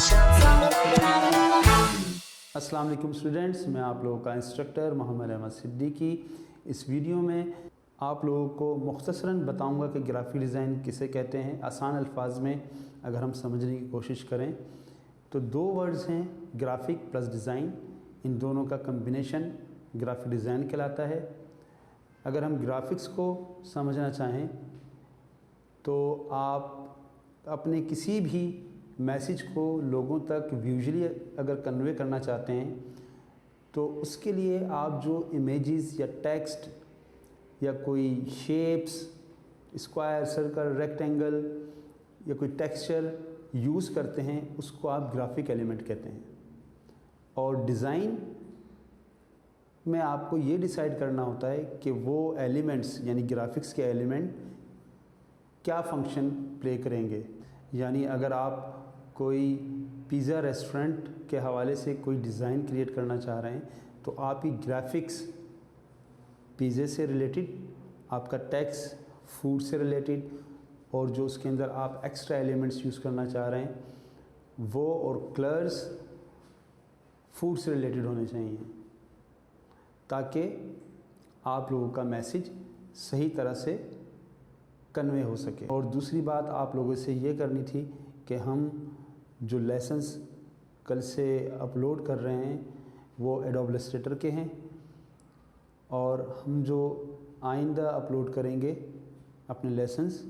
अस्सलाम वालेकुम स्टूडेंट्स, मैं आप लोगों का इंस्ट्रक्टर मोहम्मद अहमद सिद्दीकी। इस वीडियो में आप लोगों को मुख्तसरन बताऊंगा कि ग्राफिक डिज़ाइन किसे कहते हैं। आसान अल्फाज में अगर हम समझने की कोशिश करें तो दो वर्ड्स हैं, ग्राफिक प्लस डिज़ाइन। इन दोनों का कम्बिनेशन ग्राफिक डिज़ाइन कहलाता है। अगर हम ग्राफिक्स को समझना चाहें तो आप अपने किसी भी मैसेज को लोगों तक विजुअली अगर कन्वे करना चाहते हैं तो उसके लिए आप जो इमेजेस या टेक्स्ट या कोई शेप्स, स्क्वायर, सर्कल, रेक्टेंगल या कोई टेक्सचर यूज़ करते हैं उसको आप ग्राफिक एलिमेंट कहते हैं। और डिज़ाइन में आपको ये डिसाइड करना होता है कि वो एलिमेंट्स यानी ग्राफिक्स के एलिमेंट क्या फंक्शन प्ले करेंगे। यानी अगर आप कोई पिज़्ज़ा रेस्टोरेंट के हवाले से कोई डिज़ाइन क्रिएट करना चाह रहे हैं तो आपकी ग्राफिक्स पिज़्ज़े से रिलेटेड, आपका टेक्स्ट फूड से रिलेटेड, और जो उसके अंदर आप एक्स्ट्रा एलिमेंट्स यूज़ करना चाह रहे हैं वो और कलर्स फूड से रिलेटेड होने चाहिए ताकि आप लोगों का मैसेज सही तरह से कन्वे हो सके। और दूसरी बात आप लोगों से ये करनी थी कि हम जो लेसन्स कल से अपलोड कर रहे हैं वो एडोब इलस्ट्रेटर के हैं, और हम जो आइंदा अपलोड करेंगे अपने लेसन्स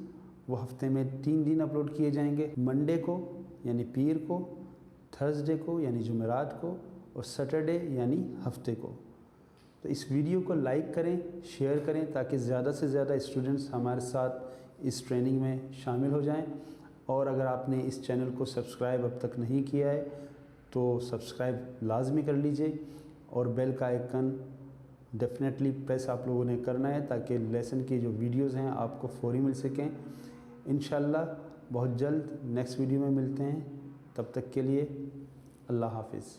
वो हफ्ते में 3 दिन अपलोड किए जाएंगे। मंडे को यानी पीर को, थर्सडे को यानी जुमेरात को, और सैटरडे यानी हफ्ते को। तो इस वीडियो को लाइक करें, शेयर करें ताकि ज़्यादा से ज़्यादा स्टूडेंट्स हमारे साथ इस ट्रेनिंग में शामिल हो जाएं। और अगर आपने इस चैनल को सब्सक्राइब अब तक नहीं किया है तो सब्सक्राइब लाजमी कर लीजिए, और बेल का आइकन डेफिनेटली प्रेस आप लोगों ने करना है ताकि लेसन की जो वीडियोज़ हैं आपको फौरी मिल सकें। इंशाल्लाह बहुत जल्द नेक्स्ट वीडियो में मिलते हैं। तब तक के लिए अल्लाह हाफिज़।